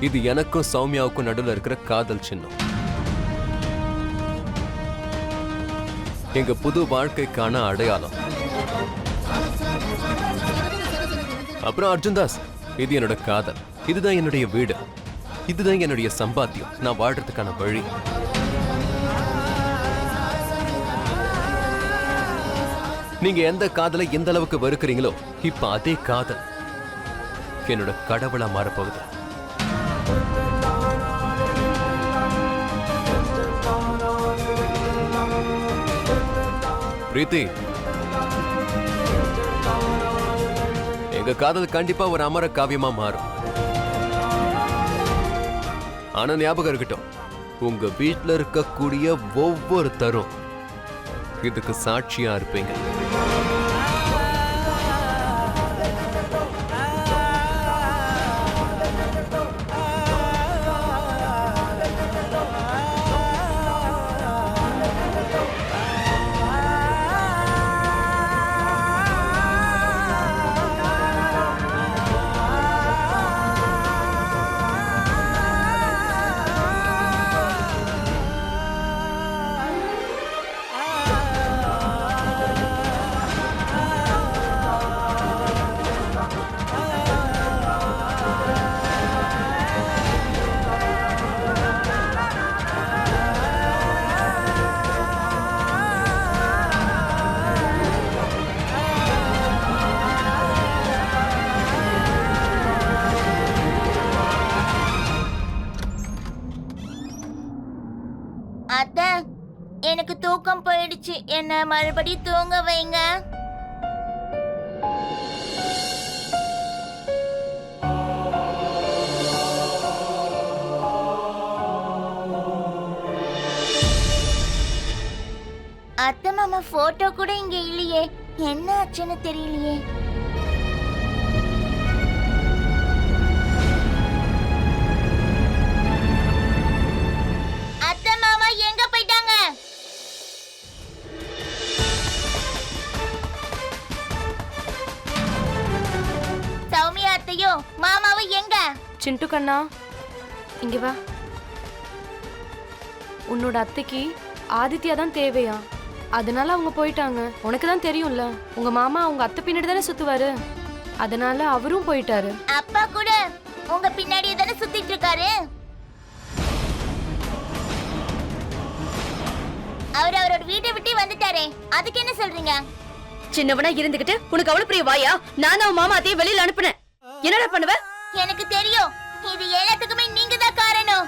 இது எனக்கும் சௌமியாவுக்கும் நடுவில் இருக்கிற காதல் சின்னம். எங்க புது வாழ்க்கைக்கான அடையாளம். அப்புறம் அர்ஜுன் தாஸ், இது என்னோட காதல். இதுதான் என்னுடைய வீடு. இதுதான் என்னுடைய சம்பாத்தியம். நான் வாழ்றதுக்கான வழி. நீங்க எந்த காதலை எந்த அளவுக்கு வெறுக்கிறீங்களோ இப்ப அதே காதல் என்னோட கடவுளா மாறப்போகுது. பிரீத்தி, எங்க காதல் கண்டிப்பா ஒரு அமர காவியமா மாறும். ஆனா ஞாபகம் இருக்கட்டும், உங்க வீட்டுல இருக்கக்கூடிய ஒவ்வொருத்தரும் இதுக்கு சாட்சியா இருப்பீங்க. அத்தை, எனக்கு தூக்கம் போயிடுச்சு. என்ன மறுபடியும் தூங்க வைங்க. அத்தை மாமா போட்டோ கூட இங்க இல்லையே. என்ன ஆச்சுன்னு தெரியலையே. மாமாவை எங்க? சிண்டு கண்ணா, இங்க வா. உன்னோட அத்தைக்கு ஆதித்யா தான் தேவையா, அதனால அவங்க போயிட்டாங்க. உனக்கு தான் தெரியும்ல, உங்க மாமா உங்க அத்தை பின்னாடி தானே சுத்துவாரு, அதனால அவரும் போயிட்டாரு. அப்பா கூட உங்க பின்னாடியே தானே சுத்திட்டு இருக்காரு. அவர் அவரோட வீட்டை விட்டு வந்துட்டாரே, அதுக்கு என்ன சொல்றீங்க? சின்னவனா இருந்துகிட்டு உனக்கு அவ்வளவு பெரிய வாயா? நான் அவன் மாமா அத்தையை வெளியில அனுப்புனேன். என்னடா பண்ணுவ? எனக்கு தெரியும், இது எல்லாத்துக்குமே நீங்க தான் காரணம்.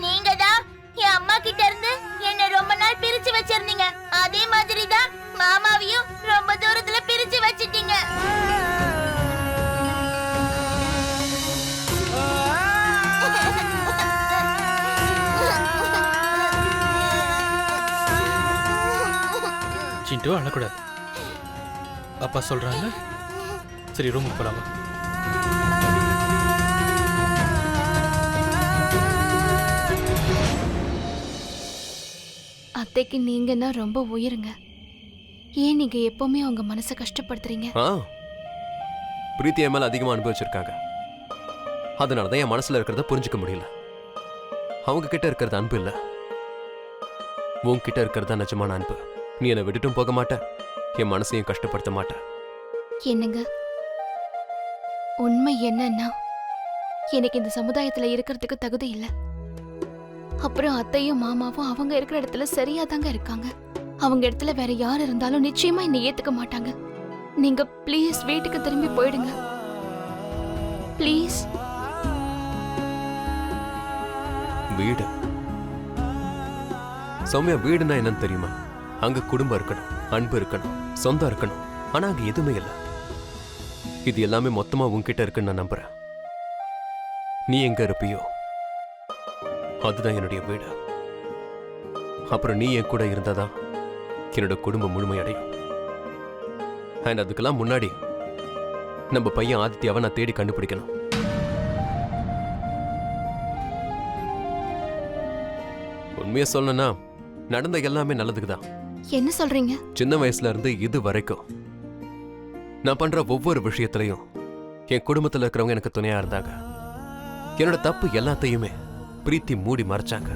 நீங்க தான் என் அம்மா கிட்ட இருந்து என்ன ரொம்ப நாள் பிரிச்சு வச்சிருந்தீங்க. அதே மாதிரி தான் மாமாவையும் ரொம்ப தூரத்துல பிரிச்சு வச்சிட்டீங்க. சிண்டு அழக்கூடாது, அப்பா சொல்றாங்க. சரி, ரூமுக்கு போலாமா? அத்தைக்கு நீங்கன்னா ரொம்ப உயிருங்க. ஏன் நீங்க எப்பவுமே அவங்க மனசை கஷ்டப்படுத்துறீங்க? பிரீத்தி என் மேல அதிகமா அனுபவிச்சிருக்காங்க. அதனாலதான் என் மனசுல இருக்கிறத புரிஞ்சுக்க முடியல. அவங்க கிட்ட இருக்கிறது அன்பு இல்ல, உன்கிட்ட இருக்கிறதா நிஜமான அன்பு. நீ என்னை விட்டுட்டும் போக மாட்ட, என் மனசையும் கஷ்டப்படுத்த மாட்ட. என்னங்க, உண்மை என்னன்னா எனக்கு இந்த சமுதாயத்துல இருக்கிறதுக்கு தகுதி இல்லை. அப்புறம் அத்தையும் மாமாவும் அவங்க இருக்கிற இடத்துல சரியா தாங்க இருக்காங்க. அவங்க இடத்துல வேற யார் இருந்தாலும் நிச்சயமா என்னை ஏத்துக்க மாட்டாங்க. நீங்க ப்ளீஸ் வீட்டுக்கு திரும்பி போயிடுங்க ப்ளீஸ். வீடு சௌமியா, வீடுனா என்னன்னு தெரியுமா? அங்க குடும்பம் இருக்கணும், அன்பு இருக்கணும், சொந்தம் இருக்கணும். ஆனா அங்க எதுவுமே இல்லை. இது எல்லாமே மொத்தமா உன்கிட்ட இருக்குன்னு நான் நம்புறேன். நீ எங்க இருப்பியோ அதுதான் என்னுடைய வீடு. அப்புறம் நீ என் கூட இருந்தாதான் என்னோட குடும்பம் முழுமையடையும். அண்ட் அதுக்கெல்லாம் முன்னாடி நம்ம பையன் ஆதித்யாவை நான் தேடி கண்டுபிடிக்கணும். உண்மையை சொல்லணும்னா நடந்த எல்லாமே நல்லதுக்குதான். என்ன சொல்றீங்க? சின்ன வயசுல இருந்து இது வரைக்கும் நான் பண்ற ஒவ்வொரு விஷயத்திலையும் என் குடும்பத்துல இருக்கிறவங்க எனக்கு துணையா இருந்தாங்க. என்னோட தப்பு எல்லாத்தையுமே பிரீத்தி மூடி மறைச்சாங்க.